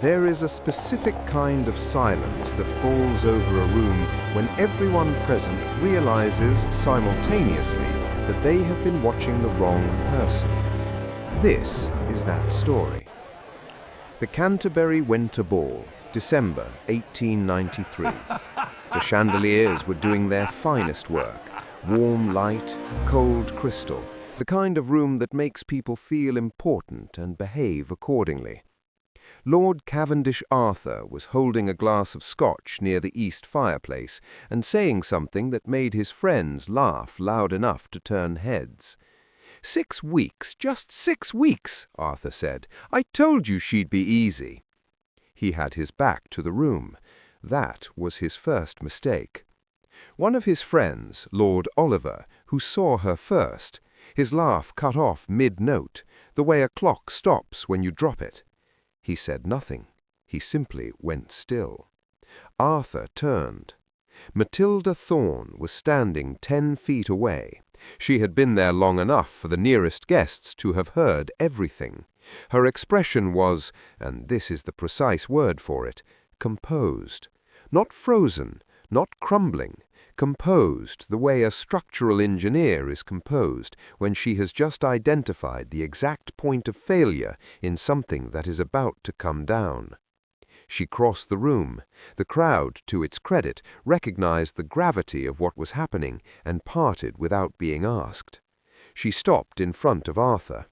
There is a specific kind of silence that falls over a room when everyone present realizes simultaneously that they have been watching the wrong person. This is that story. The Canterbury Winter Ball, December 1893. The chandeliers were doing their finest work. Warm light, cold crystal, the kind of room that makes people feel important and behave accordingly. Lord Cavendish Arthur was holding a glass of scotch near the east fireplace and saying something that made his friends laugh loud enough to turn heads. 6 weeks, just 6 weeks, Arthur said. I told you she'd be easy. He had his back to the room. That was his first mistake. One of his friends, Lord Oliver, who saw her first, his laugh cut off mid-note, the way a clock stops when you drop it. He said nothing. He simply went still. Arthur turned. Matilda Thorne was standing 10 feet away. She had been there long enough for the nearest guests to have heard everything. Her expression was, and this is the precise word for it, composed. Not frozen, not crumbling, composed the way a structural engineer is composed when she has just identified the exact point of failure in something that is about to come down. She crossed the room. The crowd, to its credit, recognized the gravity of what was happening and parted without being asked. She stopped in front of Arthur.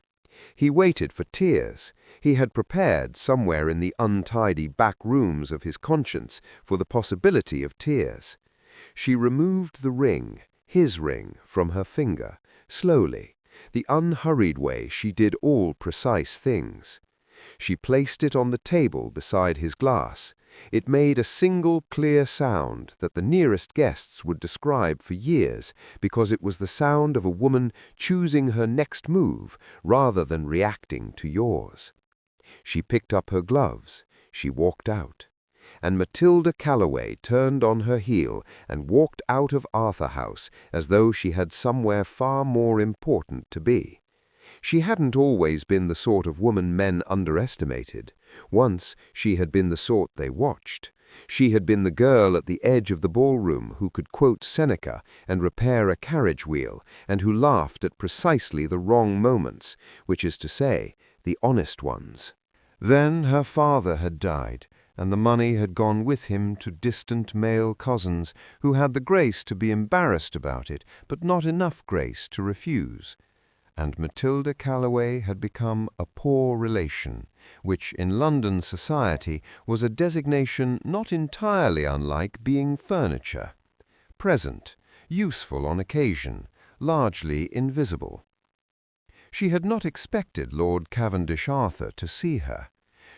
He waited for tears. He had prepared somewhere in the untidy back rooms of his conscience for the possibility of tears. She removed the ring, his ring, from her finger, slowly, the unhurried way she did all precise things. She placed it on the table beside his glass. It made a single clear sound that the nearest guests would describe for years because it was the sound of a woman choosing her next move rather than reacting to yours. She picked up her gloves. She walked out. And Matilda Calloway turned on her heel and walked out of Arthur House as though she had somewhere far more important to be. She hadn't always been the sort of woman men underestimated. Once she had been the sort they watched. She had been the girl at the edge of the ballroom who could quote Seneca and repair a carriage wheel, and who laughed at precisely the wrong moments, which is to say, the honest ones. Then her father had died, and the money had gone with him to distant male cousins who had the grace to be embarrassed about it, but not enough grace to refuse. And Matilda Calloway had become a poor relation, which in London society was a designation not entirely unlike being furniture. Present, useful on occasion, largely invisible. She had not expected Lord Cavendish Arthur to see her.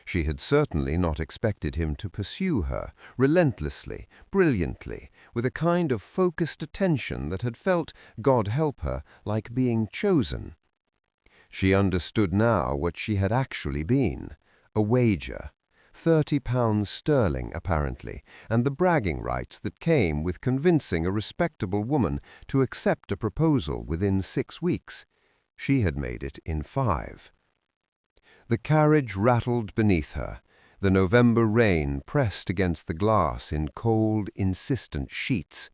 She had certainly not expected him to pursue her, relentlessly, brilliantly, with a kind of focused attention that had felt, God help her, like being chosen. She understood now what she had actually been, a wager, £30 sterling apparently, and the bragging rights that came with convincing a respectable woman to accept a proposal within 6 weeks. She had made it in 5. The carriage rattled beneath her. The November rain pressed against the glass in cold, insistent sheets.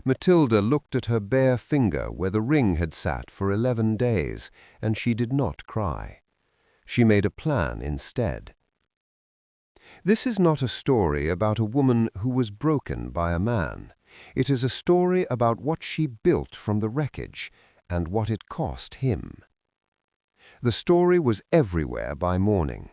Matilda looked at her bare finger where the ring had sat for 11 days, and she did not cry. She made a plan instead. This is not a story about a woman who was broken by a man. It is a story about what she built from the wreckage and what it cost him. The story was everywhere by morning.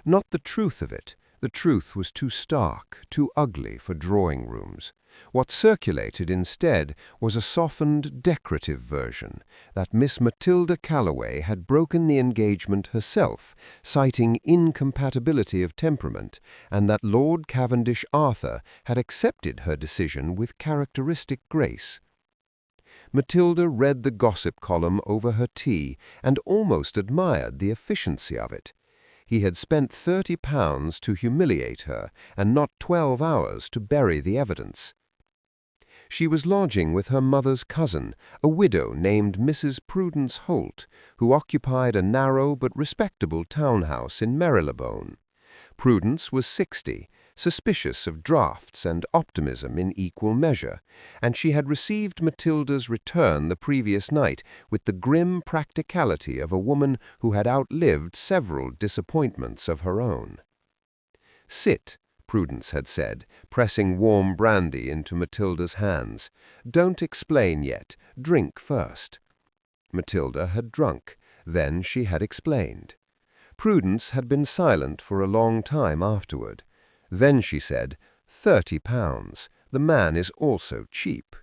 Not the truth of it. The truth was too stark, too ugly for drawing rooms. What circulated instead was a softened, decorative version, that Miss Matilda Calloway had broken the engagement herself, citing incompatibility of temperament, and that Lord Cavendish Arthur had accepted her decision with characteristic grace. Matilda read the gossip column over her tea and almost admired the efficiency of it. He had spent £30 to humiliate her and not 12 hours to bury the evidence. She was lodging with her mother's cousin, a widow named Mrs. Prudence Holt, who occupied a narrow but respectable townhouse in Marylebone. Prudence was 60, suspicious of drafts and optimism in equal measure, and she had received Matilda's return the previous night with the grim practicality of a woman who had outlived several disappointments of her own. "Sit," Prudence had said, pressing warm brandy into Matilda's hands. "Don't explain yet. Drink first." Matilda had drunk. Then she had explained. Prudence had been silent for a long time afterward. Then she said, £30. The man is also cheap.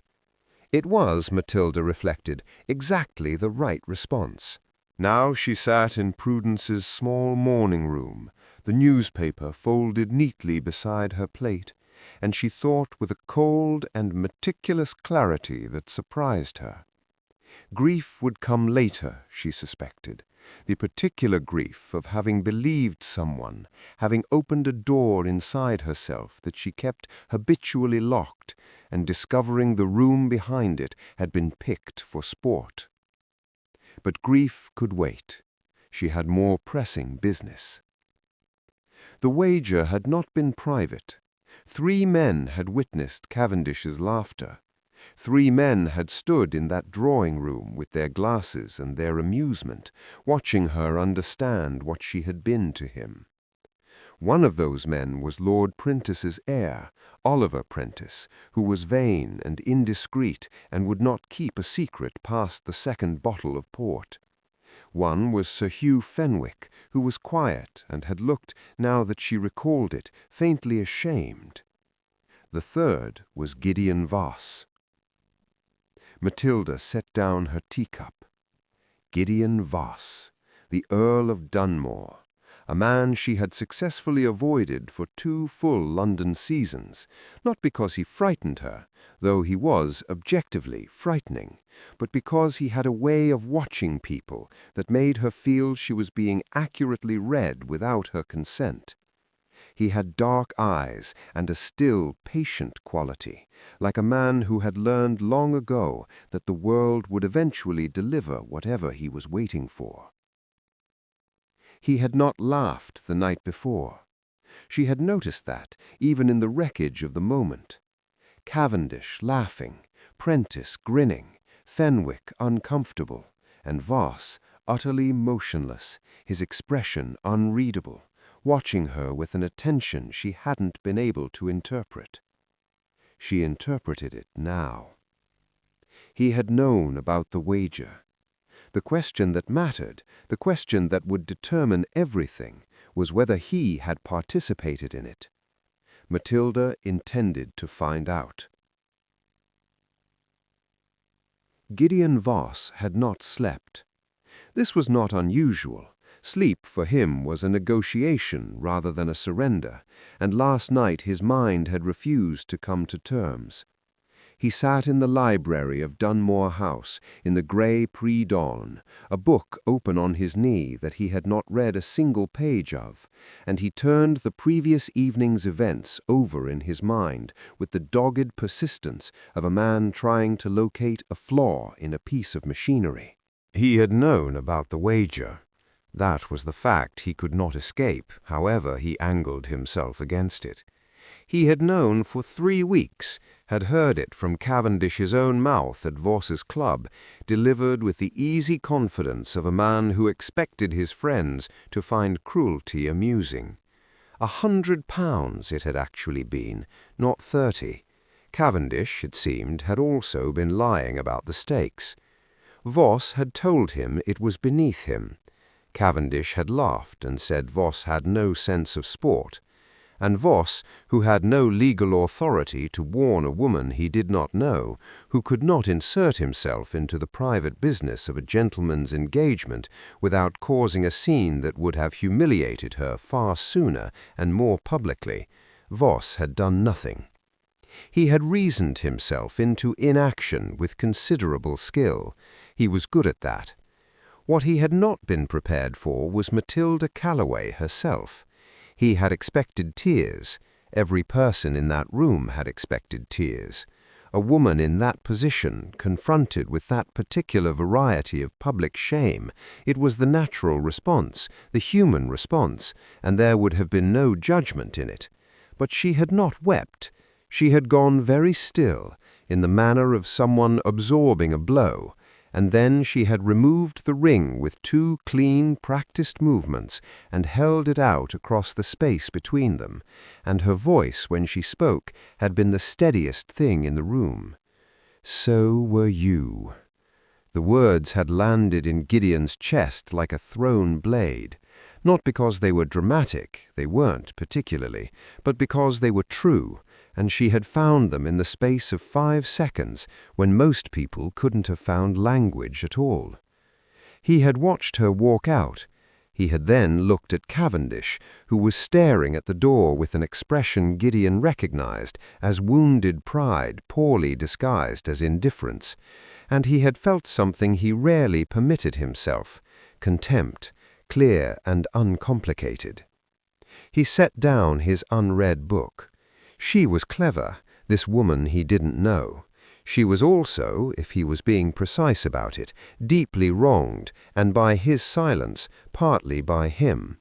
It was, Matilda reflected, exactly the right response. Now she sat in Prudence's small morning room, the newspaper folded neatly beside her plate, and she thought with a cold and meticulous clarity that surprised her. Grief would come later, she suspected, the particular grief of having believed someone, having opened a door inside herself that she kept habitually locked, and discovering the room behind it had been picked for sport. But grief could wait. She had more pressing business. The wager had not been private. 3 men had witnessed Cavendish's laughter. 3 men had stood in that drawing-room with their glasses and their amusement, watching her understand what she had been to him. One of those men was Lord Prentice's heir, Oliver Prentice, who was vain and indiscreet and would not keep a secret past the second bottle of port. One was Sir Hugh Fenwick, who was quiet and had looked, now that she recalled it, faintly ashamed. The third was Gideon Voss. Matilda set down her teacup. Gideon Voss, the Earl of Dunmore, a man she had successfully avoided for 2 full London seasons, not because he frightened her, though he was objectively frightening, but because he had a way of watching people that made her feel she was being accurately read without her consent. He had dark eyes and a still, patient quality, like a man who had learned long ago that the world would eventually deliver whatever he was waiting for. He had not laughed the night before. She had noticed that, even in the wreckage of the moment. Cavendish laughing, Prentice grinning, Fenwick uncomfortable, and Voss utterly motionless, his expression unreadable, watching her with an attention she hadn't been able to interpret. She interpreted it now. He had known about the wager. The question that mattered, the question that would determine everything, was whether he had participated in it. Matilda intended to find out. Gideon Voss had not slept. This was not unusual. Sleep for him was a negotiation rather than a surrender, and last night his mind had refused to come to terms. He sat in the library of Dunmore House in the grey pre-dawn, a book open on his knee that he had not read a single page of, and he turned the previous evening's events over in his mind with the dogged persistence of a man trying to locate a flaw in a piece of machinery. He had known about the wager. That was the fact he could not escape, however he angled himself against it. He had known for 3 weeks, had heard it from Cavendish's own mouth at Voss's club, delivered with the easy confidence of a man who expected his friends to find cruelty amusing. £100 it had actually been, not 30. Cavendish, it seemed, had also been lying about the stakes. Voss had told him it was beneath him. Cavendish had laughed and said Voss had no sense of sport. And Voss, who had no legal authority to warn a woman he did not know, who could not insert himself into the private business of a gentleman's engagement without causing a scene that would have humiliated her far sooner and more publicly, Voss had done nothing. He had reasoned himself into inaction with considerable skill. He was good at that. What he had not been prepared for was Matilda Calloway herself. He had expected tears. Every person in that room had expected tears. A woman in that position, confronted with that particular variety of public shame, it was the natural response, the human response, and there would have been no judgment in it. But she had not wept. She had gone very still, in the manner of someone absorbing a blow, and then she had removed the ring with two clean, practiced movements and held it out across the space between them, and her voice, when she spoke, had been the steadiest thing in the room. "So were you." The words had landed in Gideon's chest like a thrown blade, not because they were dramatic, they weren't particularly, but because they were true, and she had found them in the space of 5 seconds when most people couldn't have found language at all. He had watched her walk out. He had then looked at Cavendish, who was staring at the door with an expression Gideon recognized as wounded pride poorly disguised as indifference, and he had felt something he rarely permitted himself, contempt, clear and uncomplicated. He set down his unread book. She was clever, this woman he didn't know. She was also, if he was being precise about it, deeply wronged, and by his silence, partly by him.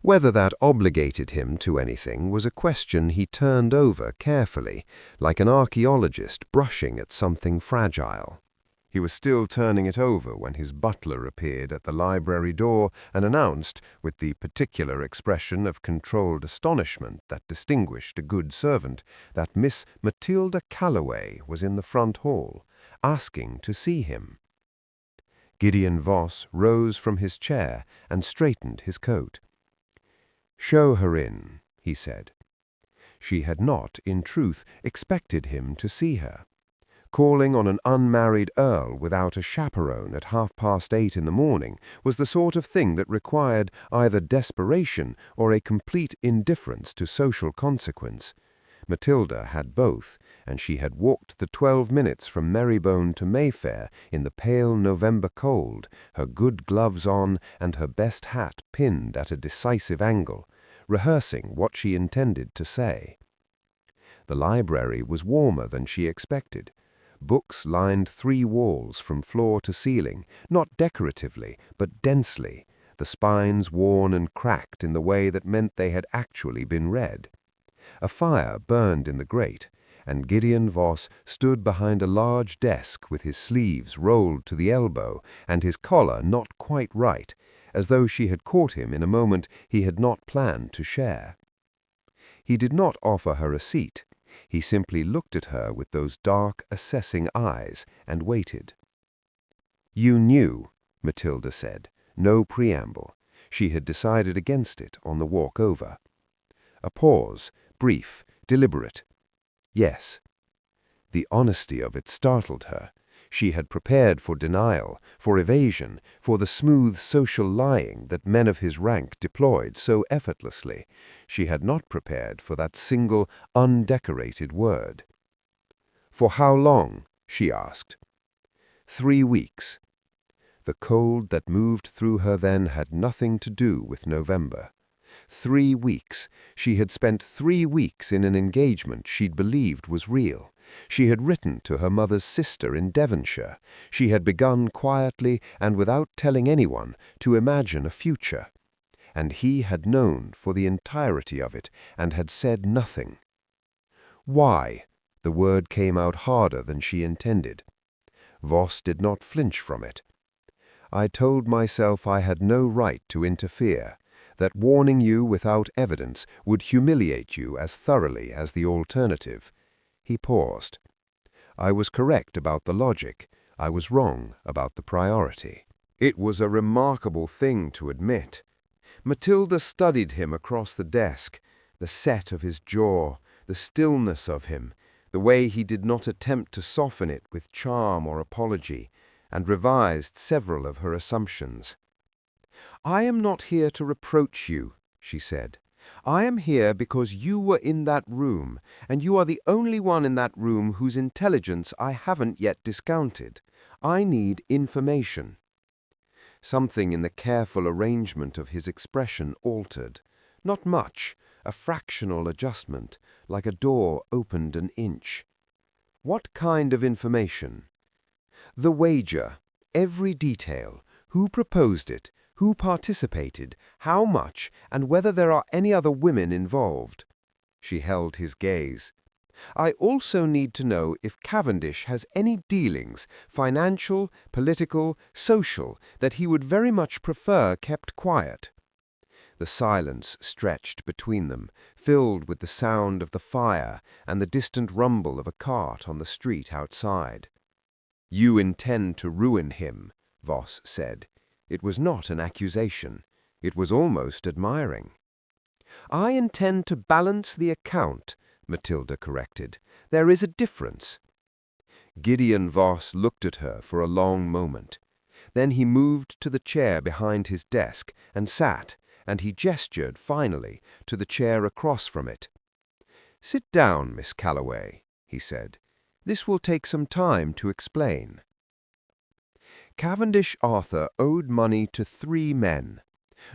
Whether that obligated him to anything was a question he turned over carefully, like an archaeologist brushing at something fragile. He was still turning it over when his butler appeared at the library door and announced, with the particular expression of controlled astonishment that distinguished a good servant, that Miss Matilda Calloway was in the front hall, asking to see him. Gideon Voss rose from his chair and straightened his coat. "Show her in," he said. She had not, in truth, expected him to see her. Calling on an unmarried earl without a chaperone at 8:30 in the morning was the sort of thing that required either desperation or a complete indifference to social consequence. Matilda had both, and she had walked the 12 minutes from Marybone to Mayfair in the pale November cold, her good gloves on and her best hat pinned at a decisive angle, rehearsing what she intended to say. The library was warmer than she expected. Books lined 3 walls from floor to ceiling, not decoratively, but densely, the spines worn and cracked in the way that meant they had actually been read. A fire burned in the grate, and Gideon Voss stood behind a large desk with his sleeves rolled to the elbow and his collar not quite right, as though she had caught him in a moment he had not planned to share. He did not offer her a seat. He simply looked at her with those dark, assessing eyes and waited. "You knew," Matilda said, no preamble. She had decided against it on the walk over. A pause, brief, deliberate. "Yes." The honesty of it startled her. She had prepared for denial, for evasion, for the smooth social lying that men of his rank deployed so effortlessly. She had not prepared for that single, undecorated word. "For how long?" she asked. 3 weeks. The cold that moved through her then had nothing to do with November. 3 weeks. She had spent 3 weeks in an engagement she'd believed was real. She had written to her mother's sister in Devonshire. She had begun quietly and without telling anyone to imagine a future. And he had known for the entirety of it and had said nothing. "Why?" The word came out harder than she intended. Voss did not flinch from it. "I told myself I had no right to interfere, that warning you without evidence would humiliate you as thoroughly as the alternative." He paused. "I was correct about the logic. I was wrong about the priority." It was a remarkable thing to admit. Matilda studied him across the desk, the set of his jaw, the stillness of him, the way he did not attempt to soften it with charm or apology, and revised several of her assumptions. "I am not here to reproach you," she said. "I am here because you were in that room, and you are the only one in that room whose intelligence I haven't yet discounted. I need information." Something in the careful arrangement of his expression altered. Not much, a fractional adjustment, like a door opened an inch. What kind of information? The wager, every detail, who proposed it, who participated, how much, and whether there are any other women involved. She held his gaze. I also need to know if Cavendish has any dealings, financial, political, social, that he would very much prefer kept quiet. The silence stretched between them, filled with the sound of the fire and the distant rumble of a cart on the street outside. "You intend to ruin him," Voss said. It was not an accusation. It was almost admiring. "I intend to balance the account," Matilda corrected. "There is a difference." Gideon Voss looked at her for a long moment. Then he moved to the chair behind his desk and sat, and he gestured, finally, to the chair across from it. "Sit down, Miss Calloway," he said. "This will take some time to explain." Cavendish Arthur owed money to 3 men.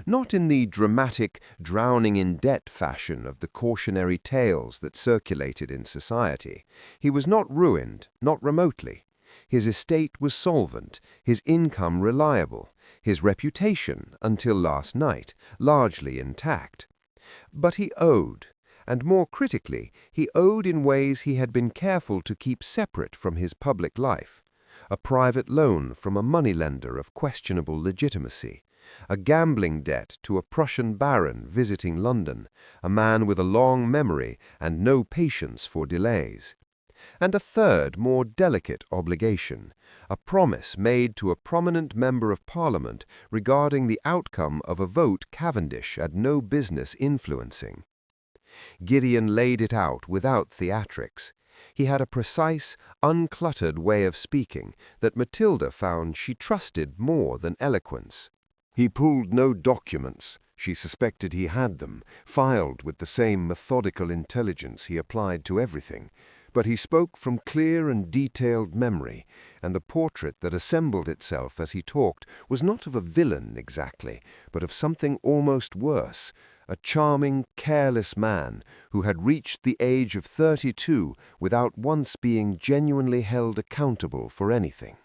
Not in the dramatic, drowning-in-debt fashion of the cautionary tales that circulated in society. He was not ruined, not remotely. His estate was solvent, his income reliable, his reputation, until last night, largely intact. But he owed, and more critically, he owed in ways he had been careful to keep separate from his public life. A private loan from a moneylender of questionable legitimacy, a gambling debt to a Prussian baron visiting London, a man with a long memory and no patience for delays. And a third, more delicate obligation, a promise made to a prominent member of Parliament regarding the outcome of a vote Cavendish had no business influencing. Gideon laid it out without theatrics. He had a precise, uncluttered way of speaking that Matilda found she trusted more than eloquence. He pulled no documents. She suspected he had them, filed with the same methodical intelligence he applied to everything. But he spoke from clear and detailed memory, and the portrait that assembled itself as he talked was not of a villain exactly, but of something almost worse, a charming, careless man who had reached the age of 32 without once being genuinely held accountable for anything.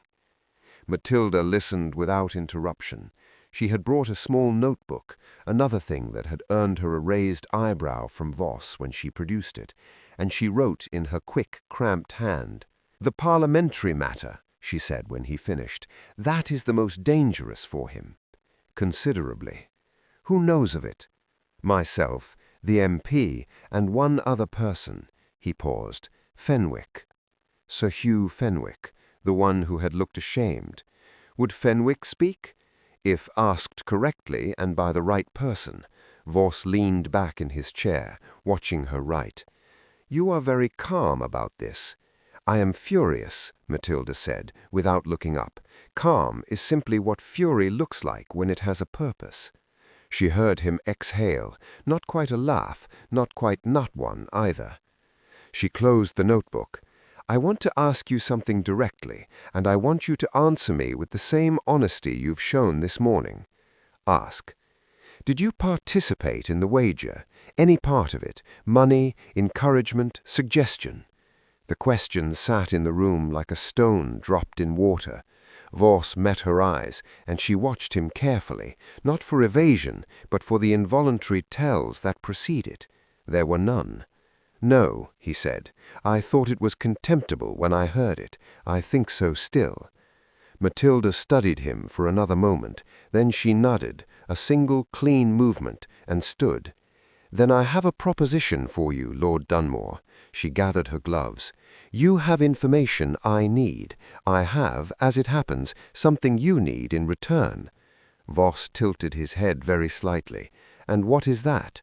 Matilda listened without interruption. She had brought a small notebook, another thing that had earned her a raised eyebrow from Voss when she produced it, and she wrote in her quick, cramped hand. "The parliamentary matter," she said when he finished, "that is the most dangerous for him." "Considerably. Who knows of it?" "Myself, the MP, and one other person." He paused. "Fenwick." Sir Hugh Fenwick, the one who had looked ashamed. Would Fenwick speak? If asked correctly and by the right person. Voss leaned back in his chair, watching her write. "You are very calm about this." "I am furious," Matilda said, without looking up. "Calm is simply what fury looks like when it has a purpose." She heard him exhale, not quite a laugh, not quite not one either. She closed the notebook. "I want to ask you something directly, and I want you to answer me with the same honesty you've shown this morning." "Ask." "Did you participate in the wager? Any part of it? Money, encouragement, suggestion?" The question sat in the room like a stone dropped in water. Voss met her eyes, and she watched him carefully, not for evasion, but for the involuntary tells that precede it. There were none. "No," he said. "I thought it was contemptible when I heard it. I think so still." Matilda studied him for another moment. Then she nodded, a single clean movement, and stood. "Then I have a proposition for you, Lord Dunmore." She gathered her gloves. "You have information I need. I have, as it happens, something you need in return." Voss tilted his head very slightly. "And what is that?"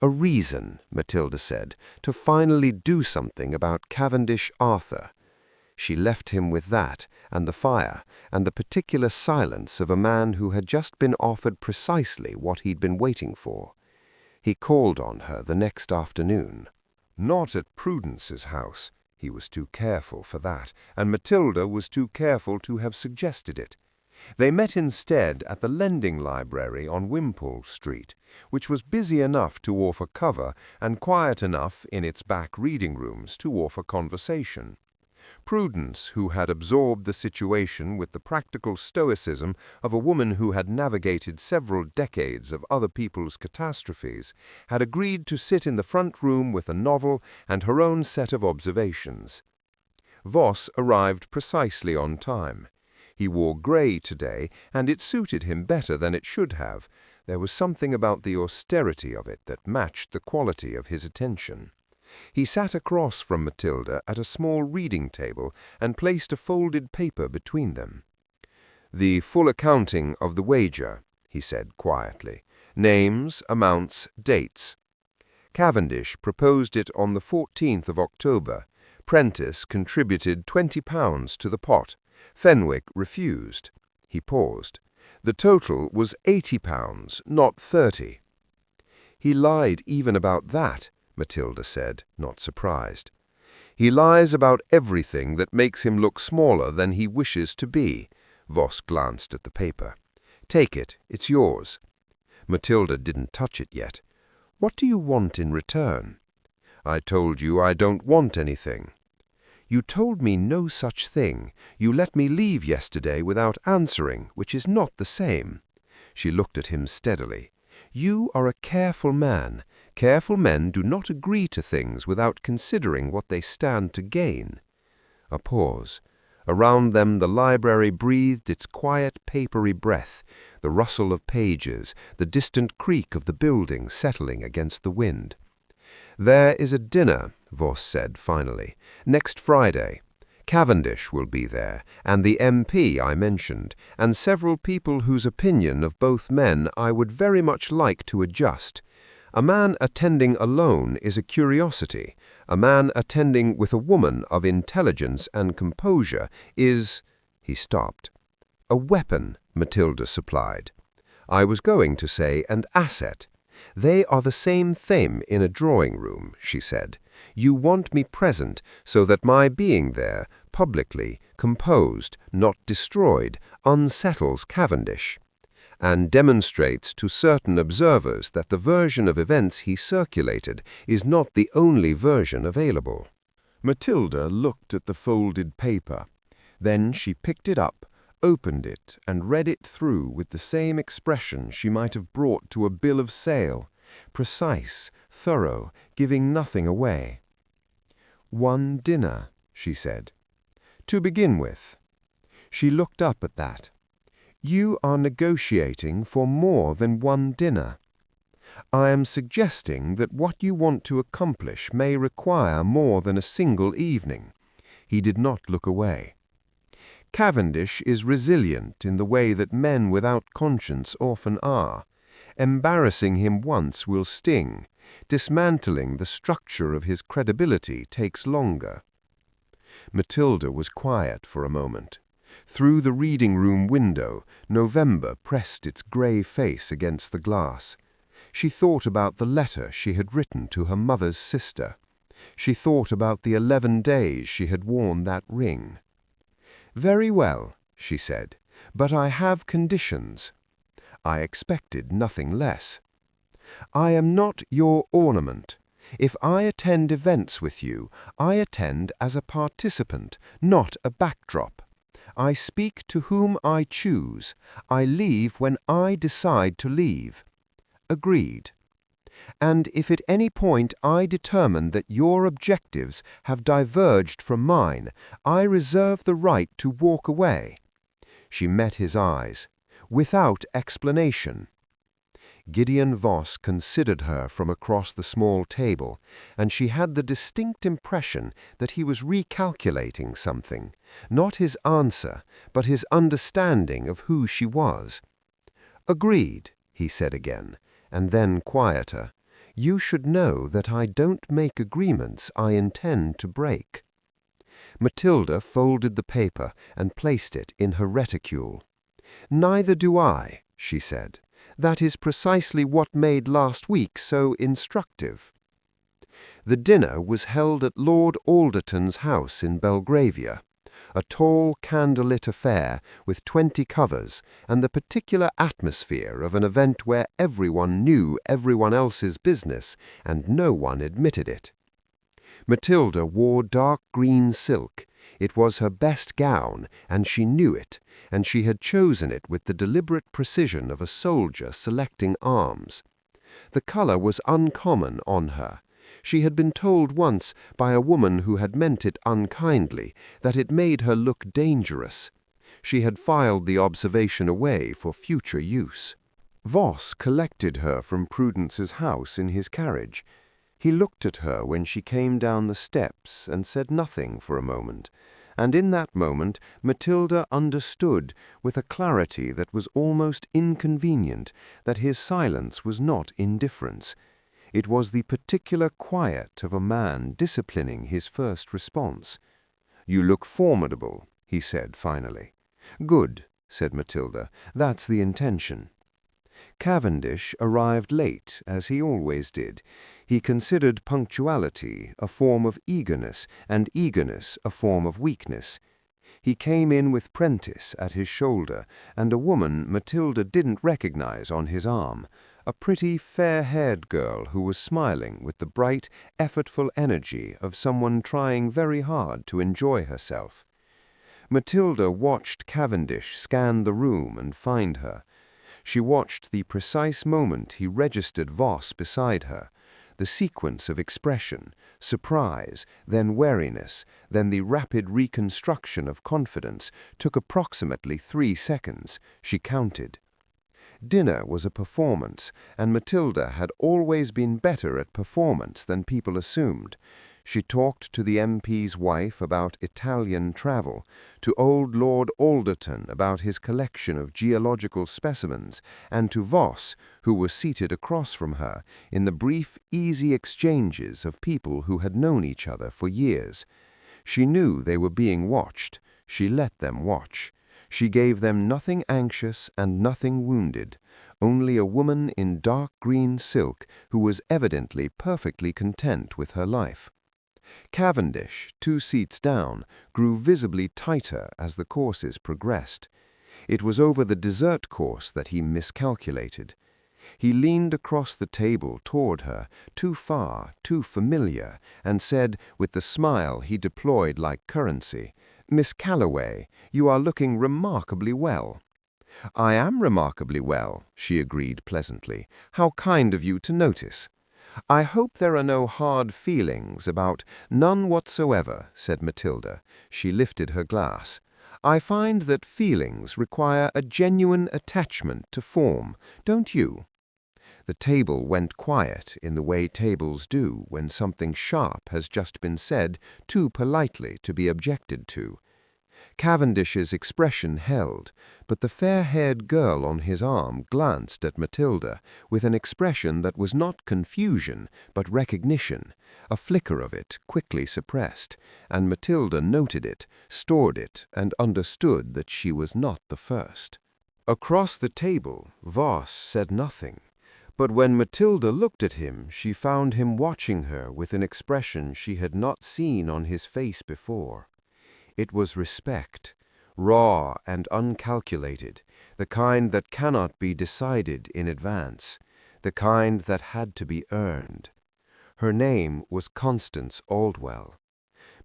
"A reason," Matilda said, "to finally do something about Cavendish Arthur." She left him with that, and the fire, and the particular silence of a man who had just been offered precisely what he'd been waiting for. He called on her the next afternoon. Not at Prudence's house. He was too careful for that, and Matilda was too careful to have suggested it. They met instead at the Lending Library on Wimpole Street, which was busy enough to offer cover and quiet enough in its back reading rooms to offer conversation. Prudence, who had absorbed the situation with the practical stoicism of a woman who had navigated several decades of other people's catastrophes, had agreed to sit in the front room with a novel and her own set of observations. Voss arrived precisely on time. He wore grey today, and it suited him better than it should have. There was something about the austerity of it that matched the quality of his attention. He sat across from Matilda at a small reading table and placed a folded paper between them. "The full accounting of the wager," he said quietly. "Names, amounts, dates. Cavendish proposed it on the 14th of October. Prentice contributed £20 to the pot. Fenwick refused." He paused. "The total was £80, not 30. "He lied even about that," Matilda said, not surprised. "He lies about everything that makes him look smaller than he wishes to be." Voss glanced at the paper. "Take it, it's yours." Matilda didn't touch it yet. "What do you want in return?" "I told you I don't want anything." "You told me no such thing. You let me leave yesterday without answering, which is not the same." She looked at him steadily. "You are a careful man. Careful men do not agree to things without considering what they stand to gain." A pause. Around them the library breathed its quiet papery breath, the rustle of pages, the distant creak of the building settling against the wind. "There is a dinner," Voss said finally, "next Friday. Cavendish will be there, and the MP I mentioned, and several people whose opinion of both men I would very much like to adjust. A man attending alone is a curiosity. A man attending with a woman of intelligence and composure is—" He stopped. "A weapon," Matilda supplied. "I was going to say an asset. They are the same thing in a drawing-room," she said. "You want me present so that my being there, publicly, composed, not destroyed, unsettles Cavendish, and demonstrates to certain observers that the version of events he circulated is not the only version available." Matilda looked at the folded paper. Then she picked it up, opened it, and read it through with the same expression she might have brought to a bill of sale, precise, thorough, giving nothing away. "One dinner," she said. "To begin with." She looked up at that. "You are negotiating for more than one dinner. I am suggesting that what you want to accomplish may require more than a single evening." He did not look away. "Cavendish is resilient in the way that men without conscience often are. Embarrassing him once will sting. Dismantling the structure of his credibility takes longer." Matilda was quiet for a moment. Through the reading-room window, November pressed its grey face against the glass. She thought about the letter she had written to her mother's sister. She thought about the 11 days she had worn that ring. "Very well," she said, "but I have conditions." I expected nothing less. "I am not your ornament. If I attend events with you, I attend as a participant, not a backdrop. I speak to whom I choose. I leave when I decide to leave." Agreed. "And if at any point I determine that your objectives have diverged from mine, I reserve the right to walk away." She met his eyes. "Without explanation." Gideon Voss considered her from across the small table, and she had the distinct impression that he was recalculating something, not his answer, but his understanding of who she was. "Agreed," he said again, and then quieter. "You should know that I don't make agreements I intend to break." Matilda folded the paper and placed it in her reticule. "Neither do I," she said. "That is precisely what made last week so instructive." The dinner was held at Lord Alderton's house in Belgravia, a tall candlelit affair with 20 covers, and the particular atmosphere of an event where everyone knew everyone else's business and no one admitted it. Matilda wore dark green silk, It was her best gown, and she knew it, and she had chosen it with the deliberate precision of a soldier selecting arms. The color was uncommon on her. She had been told once by a woman who had meant it unkindly that it made her look dangerous. She had filed the observation away for future use. Voss collected her from Prudence's house in his carriage. He looked at her when she came down the steps and said nothing for a moment, and in that moment Matilda understood with a clarity that was almost inconvenient that his silence was not indifference. It was the particular quiet of a man disciplining his first response. "You look formidable," he said finally. "Good," said Matilda. "That's the intention." Cavendish arrived late, as he always did. He considered punctuality a form of eagerness, and eagerness a form of weakness. He came in with Prentice at his shoulder, and a woman Matilda didn't recognize on his arm, a pretty, fair-haired girl who was smiling with the bright, effortful energy of someone trying very hard to enjoy herself. Matilda watched Cavendish scan the room and find her. She watched the precise moment he registered Voss beside her, the sequence of expression, surprise, then wariness, then the rapid reconstruction of confidence took approximately 3 seconds. She counted. Dinner was a performance, and Matilda had always been better at performance than people assumed. She talked to the MP's wife about Italian travel, to old Lord Alderton about his collection of geological specimens, and to Voss, who was seated across from her, in the brief, easy exchanges of people who had known each other for years. She knew they were being watched. She let them watch. She gave them nothing anxious and nothing wounded, only a woman in dark green silk who was evidently perfectly content with her life. Cavendish, 2 seats down, grew visibly tighter as the courses progressed. It was over the dessert course that he miscalculated. He leaned across the table toward her, too far, too familiar, and said, with the smile he deployed like currency, "Miss Calloway, you are looking remarkably well." "I am remarkably well," she agreed pleasantly. "How kind of you to notice." "I hope there are no hard feelings about—" "None whatsoever," said Matilda. She lifted her glass. "I find that feelings require a genuine attachment to form, don't you?" The table went quiet in the way tables do when something sharp has just been said too politely to be objected to. Cavendish's expression held, but the fair-haired girl on his arm glanced at Matilda with an expression that was not confusion but recognition, a flicker of it quickly suppressed, and Matilda noted it, stored it, and understood that she was not the first. Across the table, Voss said nothing, but when Matilda looked at him, she found him watching her with an expression she had not seen on his face before. It was respect, raw and uncalculated, the kind that cannot be decided in advance, the kind that had to be earned. Her name was Constance Aldwell.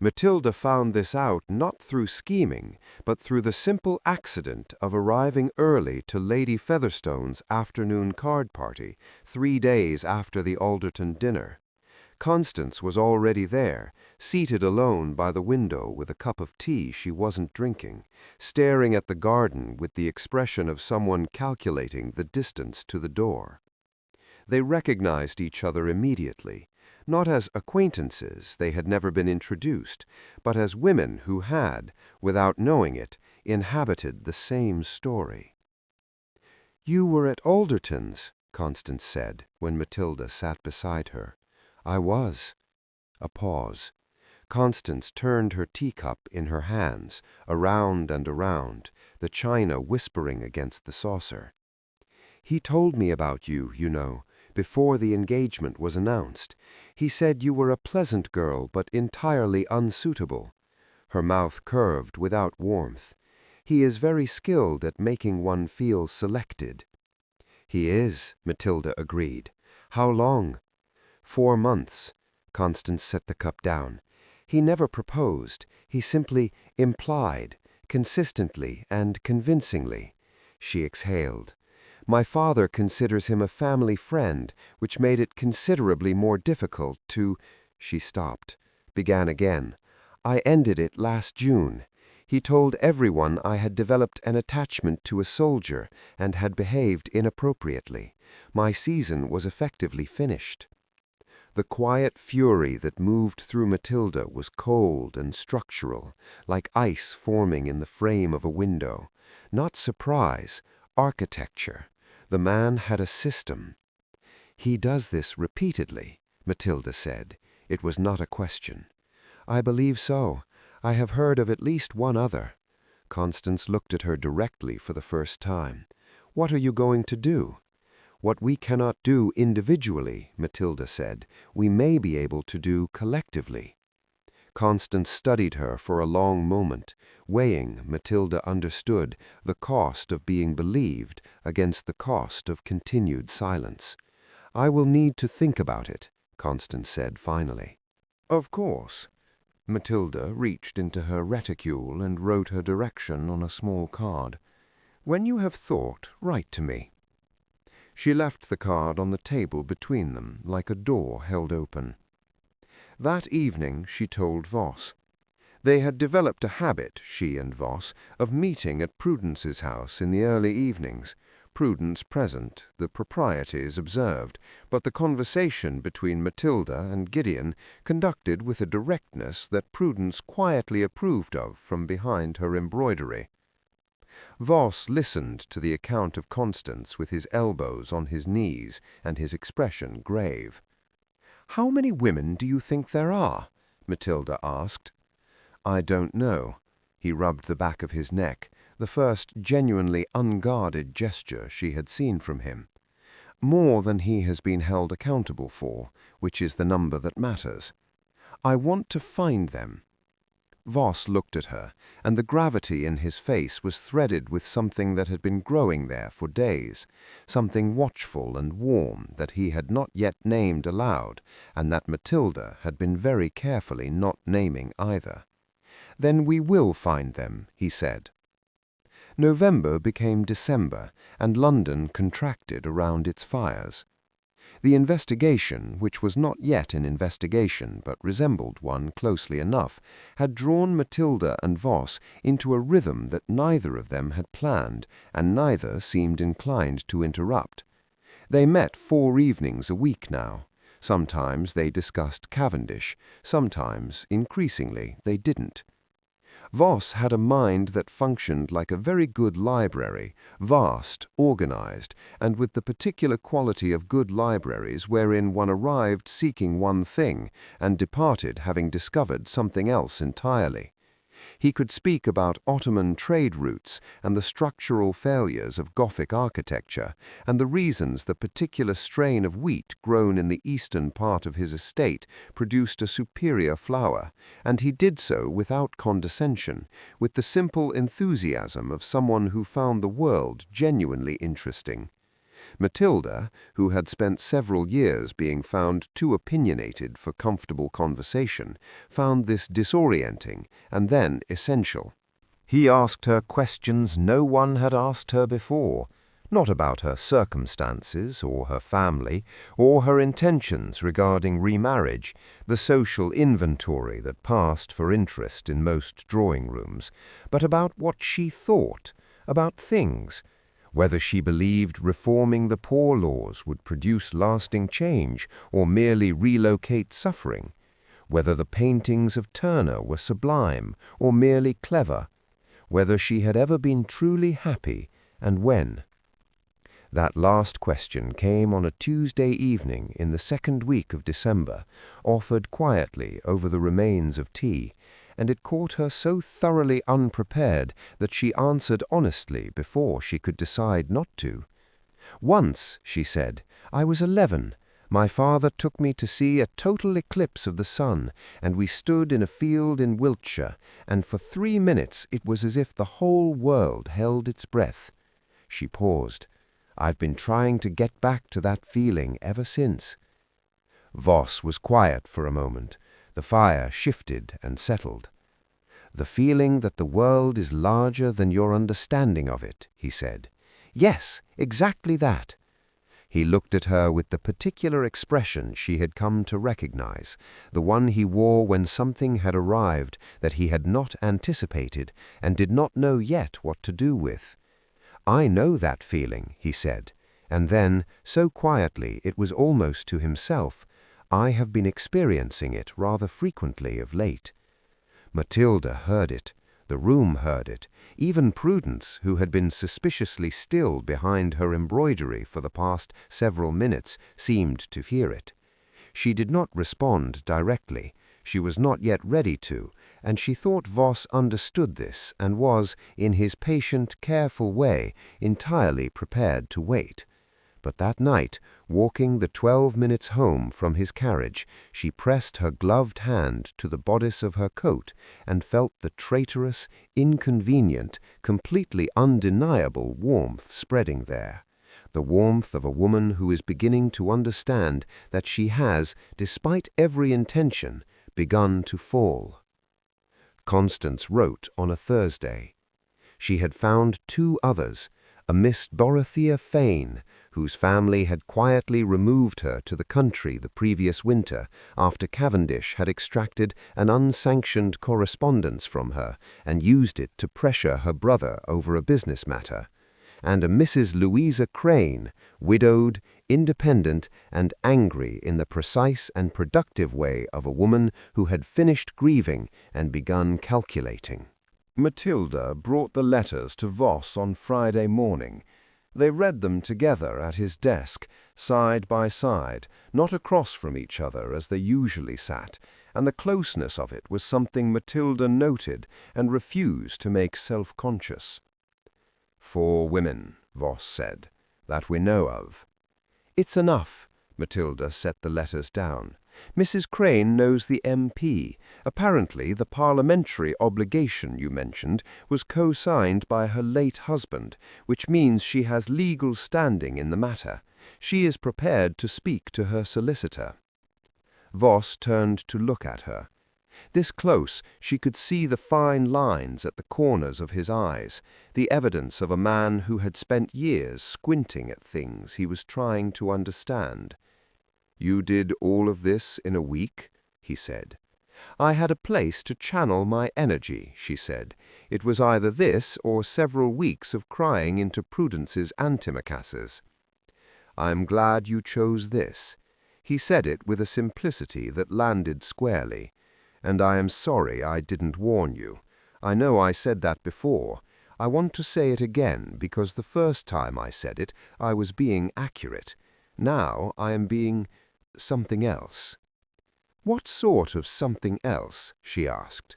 Matilda found this out not through scheming, but through the simple accident of arriving early to Lady Featherstone's afternoon card party, 3 days after the Alderton dinner. Constance was already there, seated alone by the window with a cup of tea she wasn't drinking, staring at the garden with the expression of someone calculating the distance to the door. They recognized each other immediately, not as acquaintances, they had never been introduced, but as women who had, without knowing it, inhabited the same story. "You were at Alderton's," Constance said, when Matilda sat beside her. "I was." A pause. Constance turned her teacup in her hands, around and around, the china whispering against the saucer. "He told me about you, you know, before the engagement was announced. He said you were a pleasant girl, but entirely unsuitable." Her mouth curved without warmth. "He is very skilled at making one feel selected." "He is," Matilda agreed. "How long?" 4 months. Constance set the cup down. He never proposed, he simply implied, consistently and convincingly. She exhaled. My father considers him a family friend, which made it considerably more difficult to— She stopped, began again. I ended it last June. He told everyone I had developed an attachment to a soldier and had behaved inappropriately. My season was effectively finished. The quiet fury that moved through Matilda was cold and structural, like ice forming in the frame of a window. Not surprise, architecture. The man had a system. He does this repeatedly, Matilda said. It was not a question. I believe so. I have heard of at least one other. Constance looked at her directly for the first time. What are you going to do? What we cannot do individually, Matilda said, we may be able to do collectively. Constance studied her for a long moment, weighing, Matilda understood, the cost of being believed against the cost of continued silence. I will need to think about it, Constance said finally. Of course. Matilda reached into her reticule and wrote her direction on a small card. When you have thought, write to me. She left the card on the table between them, like a door held open. That evening she told Voss. They had developed a habit, she and Voss, of meeting at Prudence's house in the early evenings. Prudence present, the proprieties observed, but the conversation between Matilda and Gideon conducted with a directness that Prudence quietly approved of from behind her embroidery. Voss listened to the account of Constance with his elbows on his knees and his expression grave. "How many women do you think there are?" Matilda asked. "I don't know." He rubbed the back of his neck, the first genuinely unguarded gesture she had seen from him. "More than he has been held accountable for, which is the number that matters. I want to find them." Voss looked at her, and the gravity in his face was threaded with something that had been growing there for days, something watchful and warm that he had not yet named aloud, and that Matilda had been very carefully not naming either. "Then we will find them," he said. November became December, and London contracted around its fires. The investigation, which was not yet an investigation but resembled one closely enough, had drawn Matilda and Voss into a rhythm that neither of them had planned, and neither seemed inclined to interrupt. They met 4 evenings a week now. Sometimes they discussed Cavendish, sometimes, increasingly, they didn't. Voss had a mind that functioned like a very good library, vast, organized, and with the particular quality of good libraries wherein one arrived seeking one thing and departed having discovered something else entirely. He could speak about Ottoman trade routes and the structural failures of Gothic architecture and the reasons the particular strain of wheat grown in the eastern part of his estate produced a superior flour, and he did so without condescension, with the simple enthusiasm of someone who found the world genuinely interesting. Matilda, who had spent several years being found too opinionated for comfortable conversation, found this disorienting and then essential. He asked her questions no one had asked her before, not about her circumstances or her family or her intentions regarding remarriage, the social inventory that passed for interest in most drawing-rooms, but about what she thought, about things, whether she believed reforming the poor laws would produce lasting change or merely relocate suffering, whether the paintings of Turner were sublime or merely clever, whether she had ever been truly happy and when. That last question came on a Tuesday evening in the second week of December, offered quietly over the remains of tea, and it caught her so thoroughly unprepared that she answered honestly before she could decide not to. "Once," she said, "I was 11. My father took me to see a total eclipse of the sun, and we stood in a field in Wiltshire, and for 3 minutes it was as if the whole world held its breath." She paused. "I've been trying to get back to that feeling ever since." Voss was quiet for a moment. The fire shifted and settled. "The feeling that the world is larger than your understanding of it," he said. "Yes, exactly that." He looked at her with the particular expression she had come to recognize, the one he wore when something had arrived that he had not anticipated and did not know yet what to do with. "I know that feeling," he said, and then, so quietly it was almost to himself, "I have been experiencing it rather frequently of late." Matilda heard it. The room heard it. Even Prudence, who had been suspiciously still behind her embroidery for the past several minutes, seemed to hear it. She did not respond directly. She was not yet ready to, and she thought Voss understood this and was, in his patient, careful way, entirely prepared to wait. But that night, walking the 12 minutes home from his carriage, she pressed her gloved hand to the bodice of her coat and felt the traitorous, inconvenient, completely undeniable warmth spreading there. The warmth of a woman who is beginning to understand that she has, despite every intention, begun to fall. Constance wrote on a Thursday. She had found 2 others, a Miss Dorothea Fane, whose family had quietly removed her to the country the previous winter after Cavendish had extracted an unsanctioned correspondence from her and used it to pressure her brother over a business matter, and a Mrs. Louisa Crane, widowed, independent, and angry in the precise and productive way of a woman who had finished grieving and begun calculating. Matilda brought the letters to Voss on Friday morning. They read them together at his desk, side by side, not across from each other as they usually sat, and the closeness of it was something Matilda noted and refused to make self-conscious. "4 women," Voss said, "that we know of." "It's enough." Matilda set the letters down. "Mrs. Crane knows the MP. Apparently the parliamentary obligation you mentioned was co-signed by her late husband, which means she has legal standing in the matter. She is prepared to speak to her solicitor." Voss turned to look at her. This close, she could see the fine lines at the corners of his eyes, the evidence of a man who had spent years squinting at things he was trying to understand. "You did all of this in a week?" he said. "I had a place to channel my energy," she said. "It was either this or several weeks of crying into Prudence's antimacassars." "I'm glad you chose this." He said it with a simplicity that landed squarely. "And I am sorry I didn't warn you. I know I said that before. I want to say it again because the first time I said it, I was being accurate. Now I am being something else." "What sort of something else?" she asked.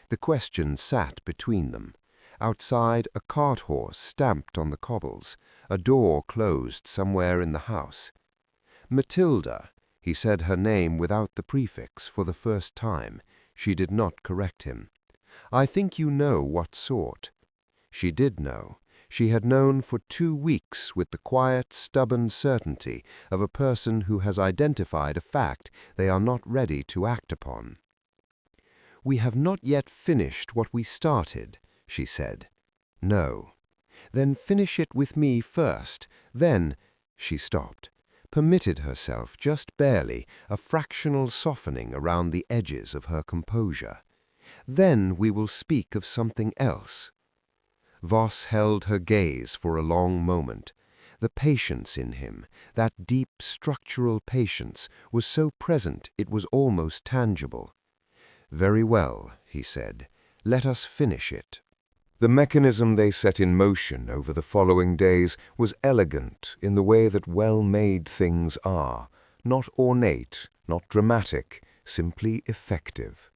The question sat between them. Outside, a cart-horse stamped on the cobbles. A door closed somewhere in the house. "Matilda." He said her name without the prefix for the first time. She did not correct him. "I think you know what sort." She did know. She had known for 2 weeks with the quiet, stubborn certainty of a person who has identified a fact they are not ready to act upon. "We have not yet finished what we started," she said. "No." "Then finish it with me first. Then—" She stopped, permitted herself just barely a fractional softening around the edges of her composure. "Then we will speak of something else." Voss held her gaze for a long moment. The patience in him, that deep structural patience, was so present it was almost tangible. "Very well," he said. "Let us finish it." The mechanism they set in motion over the following days was elegant in the way that well-made things are, not ornate, not dramatic, simply effective.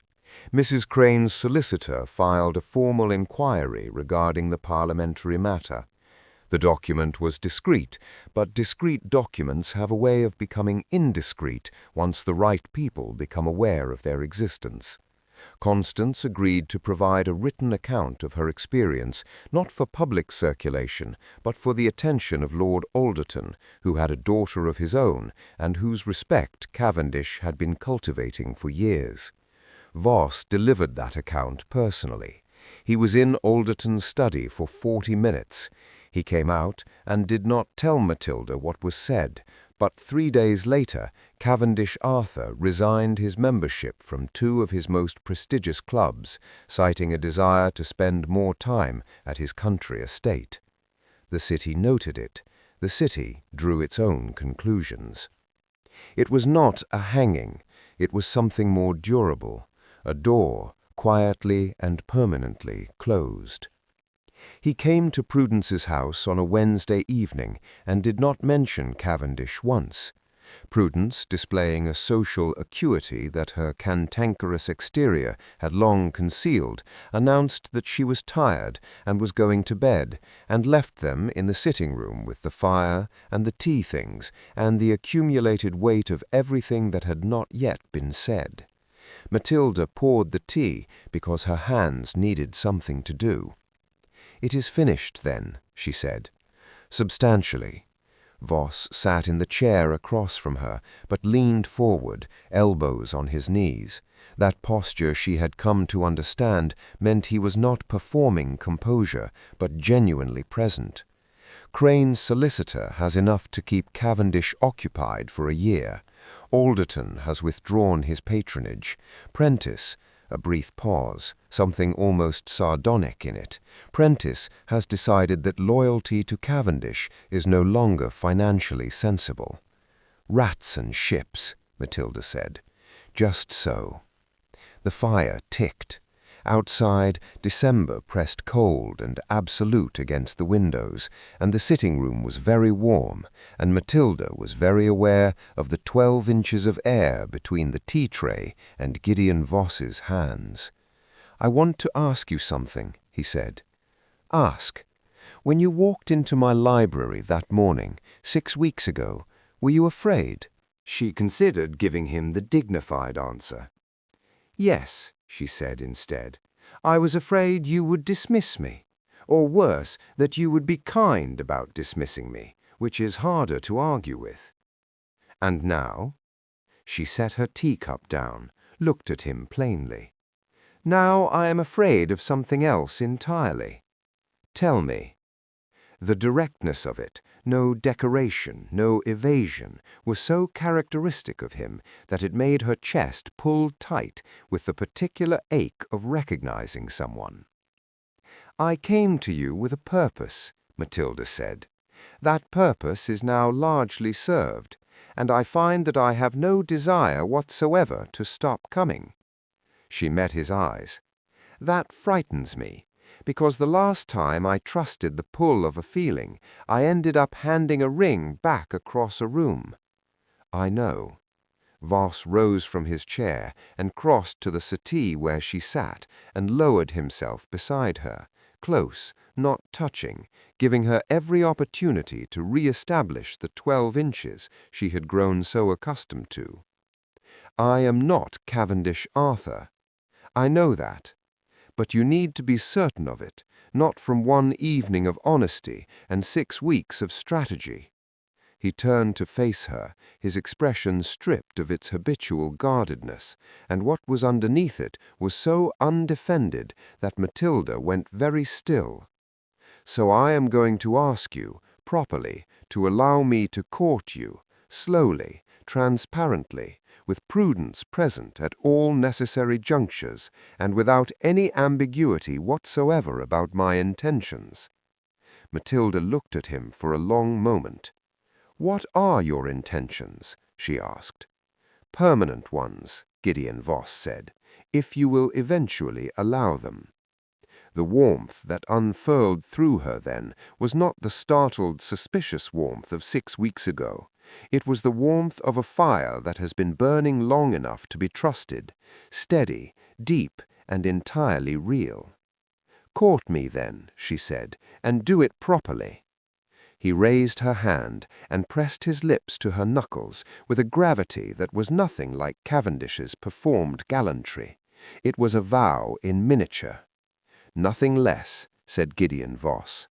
Mrs. Crane's solicitor filed a formal inquiry regarding the parliamentary matter. The document was discreet, but discreet documents have a way of becoming indiscreet once the right people become aware of their existence. Constance agreed to provide a written account of her experience, not for public circulation, but for the attention of Lord Alderton, who had a daughter of his own, and whose respect Cavendish had been cultivating for years. Voss delivered that account personally. He was in Alderton's study for 40 minutes. He came out and did not tell Matilda what was said, but 3 days later Cavendish Arthur resigned his membership from 2 of his most prestigious clubs, citing a desire to spend more time at his country estate. The city noted it. The city drew its own conclusions. It was not a hanging. It was something more durable, a door quietly and permanently closed. He came to Prudence's house on a Wednesday evening and did not mention Cavendish once. Prudence, displaying a social acuity that her cantankerous exterior had long concealed, announced that she was tired and was going to bed, and left them in the sitting-room with the fire and the tea things and the accumulated weight of everything that had not yet been said. Matilda poured the tea because her hands needed something to do. "It is finished, then," she said. "Substantially." Voss sat in the chair across from her, but leaned forward, elbows on his knees. That posture she had come to understand meant he was not performing composure, but genuinely present. Crane's solicitor has enough to keep Cavendish occupied for a year. Alderton has withdrawn his patronage. Prentice, a brief pause, something almost sardonic in it. Prentice has decided that loyalty to Cavendish is no longer financially sensible. "Rats and ships," Matilda said. "Just so." The fire ticked. Outside, December pressed cold and absolute against the windows, and the sitting-room was very warm, and Matilda was very aware of the 12 inches of air between the tea-tray and Gideon Voss's hands. "I want to ask you something," he said. "Ask. When you walked into my library that morning, 6 weeks ago, were you afraid?" She considered giving him the dignified answer. "Yes," she said instead. "I was afraid you would dismiss me, or worse, that you would be kind about dismissing me, which is harder to argue with." "And now?" She set her teacup down, looked at him plainly. "Now I am afraid of something else entirely." "Tell me." The directness of it, no decoration, no evasion, was so characteristic of him that it made her chest pull tight with the particular ache of recognizing someone. "I came to you with a purpose," Matilda said. "That purpose is now largely served, and I find that I have no desire whatsoever to stop coming." She met his eyes. "That frightens me. Because the last time I trusted the pull of a feeling, I ended up handing a ring back across a room." "I know." Voss rose from his chair and crossed to the settee where she sat and lowered himself beside her, close, not touching, giving her every opportunity to re-establish the 12 inches she had grown so accustomed to. "I am not Cavendish Arthur. I know that. But you need to be certain of it, not from one evening of honesty and 6 weeks of strategy." He turned to face her, his expression stripped of its habitual guardedness, and what was underneath it was so undefended that Matilda went very still. "So I am going to ask you, properly, to allow me to court you, slowly, transparently, with Prudence present at all necessary junctures, and without any ambiguity whatsoever about my intentions." Matilda looked at him for a long moment. "What are your intentions?" she asked. "Permanent ones," Gideon Voss said, "if you will eventually allow them." The warmth that unfurled through her then was not the startled, suspicious warmth of 6 weeks ago. It was the warmth of a fire that has been burning long enough to be trusted, steady, deep, and entirely real. "Court me, then," she said, "and do it properly." He raised her hand and pressed his lips to her knuckles with a gravity that was nothing like Cavendish's performed gallantry. It was a vow in miniature. "Nothing less," said Gideon Voss.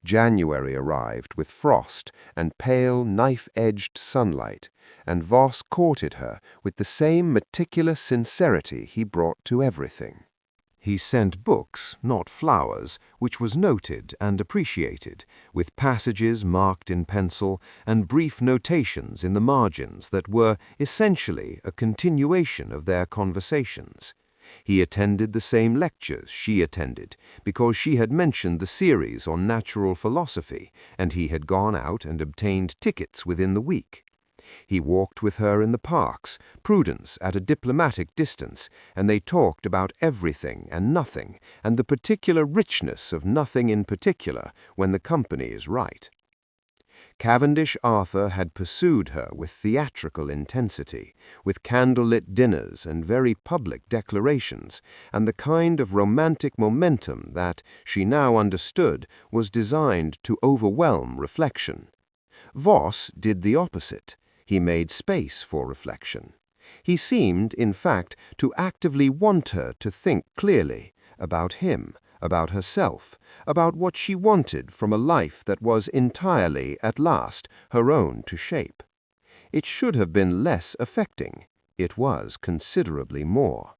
January arrived with frost and pale, knife-edged sunlight, and Voss courted her with the same meticulous sincerity he brought to everything. He sent books, not flowers, which was noted and appreciated, with passages marked in pencil and brief notations in the margins that were essentially a continuation of their conversations. He attended the same lectures she attended, because she had mentioned the series on natural philosophy, and he had gone out and obtained tickets within the week. He walked with her in the parks, Prudence at a diplomatic distance, and they talked about everything and nothing, and the particular richness of nothing in particular when the company is right. Cavendish Arthur had pursued her with theatrical intensity, with candlelit dinners and very public declarations, and the kind of romantic momentum that, she now understood, was designed to overwhelm reflection. Voss did the opposite. He made space for reflection. He seemed, in fact, to actively want her to think clearly about him, about herself, about what she wanted from a life that was entirely, at last, her own to shape. It should have been less affecting. It was considerably more.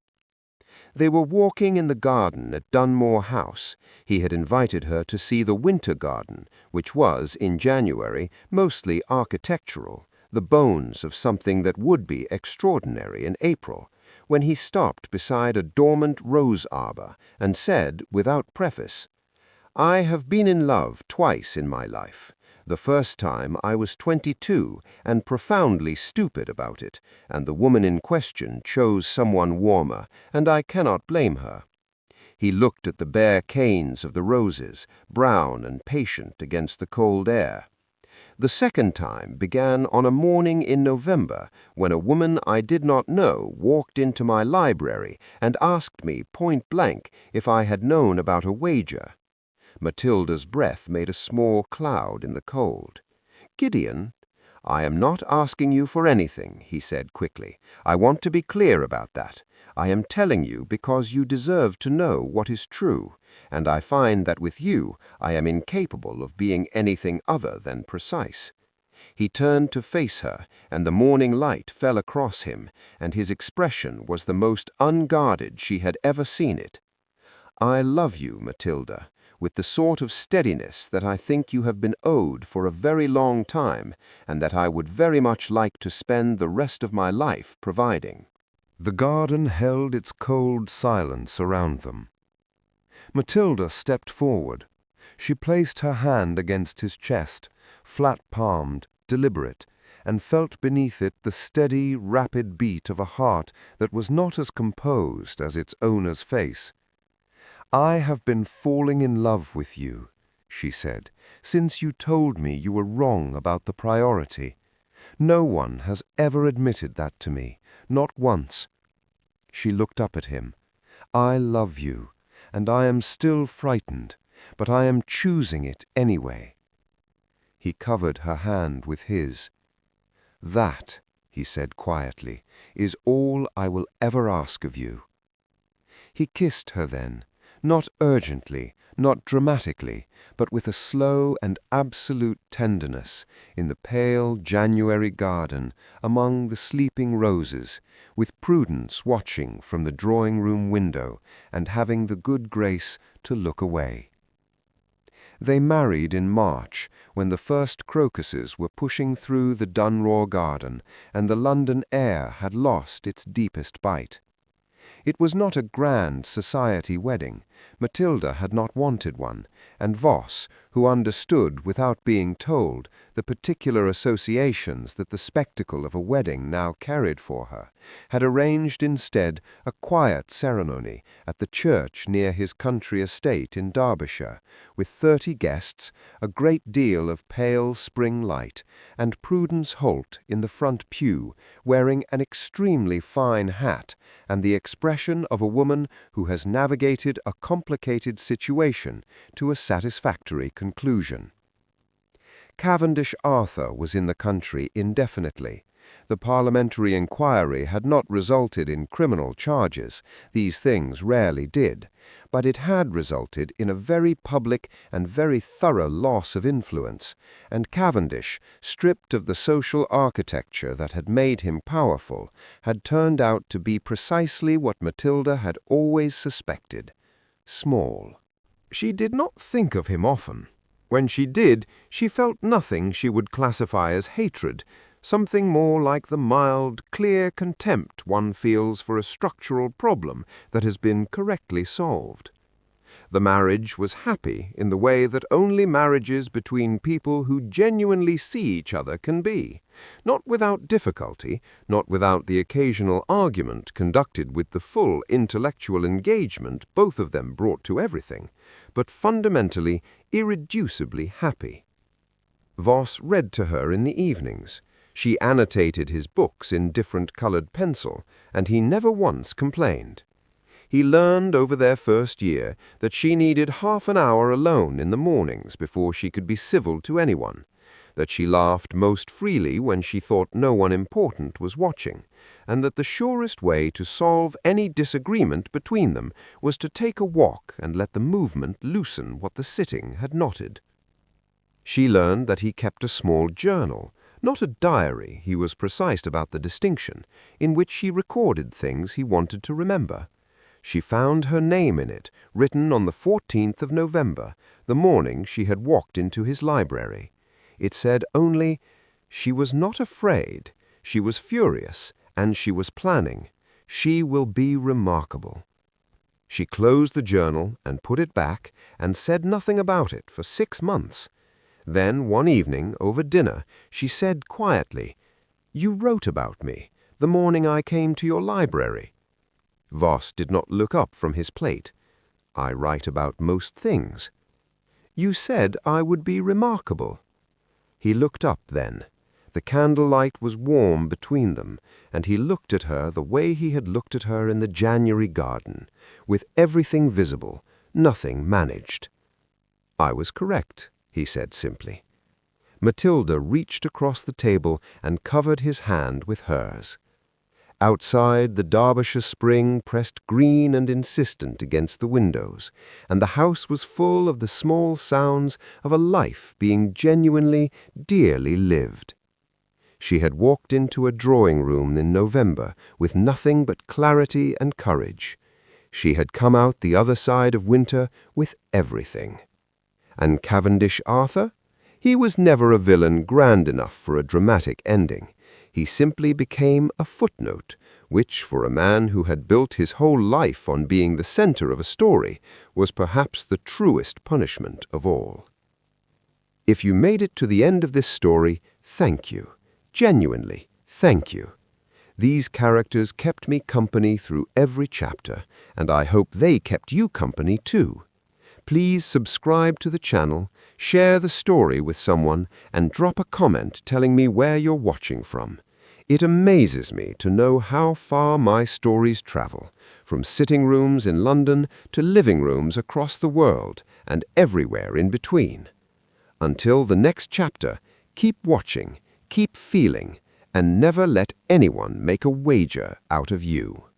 They were walking in the garden at Dunmore House. He had invited her to see the Winter Garden, which was, in January, mostly architectural, the bones of something that would be extraordinary in April, when he stopped beside a dormant rose arbor and said, without preface, "I have been in love twice in my life. The first time I was 22 and profoundly stupid about it, and the woman in question chose someone warmer, and I cannot blame her." He looked at the bare canes of the roses, brown and patient against the cold air. The second time began on a morning in November when a woman I did not know walked into my library and asked me point-blank if I had known about a wager. Matilda's breath made a small cloud in the cold. "Gideon, I am not asking you for anything," he said quickly. "I want to be clear about that. I am telling you because you deserve to know what is true, and I find that with you I am incapable of being anything other than precise." He turned to face her, and the morning light fell across him, and his expression was the most unguarded she had ever seen it. "I love you, Matilda, with the sort of steadiness that I think you have been owed for a very long time, and that I would very much like to spend the rest of my life providing." The garden held its cold silence around them. Matilda stepped forward. She placed her hand against his chest, flat-palmed, deliberate, and felt beneath it the steady, rapid beat of a heart that was not as composed as its owner's face. "I have been falling in love with you," she said, "since you told me you were wrong about the priority. No one has ever admitted that to me, not once." She looked up at him. "I love you, and I am still frightened, but I am choosing it anyway." He covered her hand with his. "That," he said quietly, "is all I will ever ask of you." He kissed her then, not urgently, not dramatically, but with a slow and absolute tenderness, in the pale January garden, among the sleeping roses, with Prudence watching from the drawing-room window and having the good grace to look away. They married in March, when the first crocuses were pushing through the Dunmore garden, and the London air had lost its deepest bite. It was not a grand society wedding. Matilda had not wanted one, and Voss, who understood without being told the particular associations that the spectacle of a wedding now carried for her, had arranged instead a quiet ceremony at the church near his country estate in Derbyshire, with 30 guests, a great deal of pale spring light, and Prudence Holt in the front pew, wearing an extremely fine hat and the expression of a woman who has navigated a complicated situation to a satisfactory conclusion. Cavendish Arthur was in the country indefinitely, The parliamentary inquiry had not resulted in criminal charges, these things rarely did, but it had resulted in a very public and very thorough loss of influence, and Cavendish, stripped of the social architecture that had made him powerful, had turned out to be precisely what Matilda had always suspected: small. She did not think of him often. When she did, she felt nothing she would classify as hatred, something more like the mild, clear contempt one feels for a structural problem that has been correctly solved. The marriage was happy in the way that only marriages between people who genuinely see each other can be, not without difficulty, not without the occasional argument conducted with the full intellectual engagement both of them brought to everything, but fundamentally, irreducibly happy. Voss read to her in the evenings. She annotated his books in different colored pencil, and he never once complained. He learned over their first year that she needed half an hour alone in the mornings before she could be civil to anyone, that she laughed most freely when she thought no one important was watching, and that the surest way to solve any disagreement between them was to take a walk and let the movement loosen what the sitting had knotted. She learned that he kept a small journal, not a diary, he was precise about the distinction, in which he recorded things he wanted to remember. She found her name in it, written on the 14th of November, the morning she had walked into his library. It said only, "She was not afraid, she was furious, and she was planning. She will be remarkable." She closed the journal and put it back and said nothing about it for 6 months. Then, one evening, over dinner, she said quietly, "You wrote about me, the morning I came to your library." Voss did not look up from his plate. "I write about most things." "You said I would be remarkable." He looked up then. The candlelight was warm between them, and he looked at her the way he had looked at her in the January garden, with everything visible, nothing managed. "I was correct," he said simply. Matilda reached across the table and covered his hand with hers. Outside, the Derbyshire spring pressed green and insistent against the windows, and the house was full of the small sounds of a life being genuinely, dearly lived. She had walked into a drawing-room in November with nothing but clarity and courage. She had come out the other side of winter with everything. And Cavendish Arthur? He was never a villain grand enough for a dramatic ending. He simply became a footnote, which, for a man who had built his whole life on being the center of a story, was perhaps the truest punishment of all. If you made it to the end of this story, thank you. Genuinely, thank you. These characters kept me company through every chapter, and I hope they kept you company too. Please subscribe to the channel, share the story with someone, and drop a comment telling me where you're watching from. It amazes me to know how far my stories travel, from sitting rooms in London to living rooms across the world, and everywhere in between. Until the next chapter, keep watching, keep feeling, and never let anyone make a wager out of you.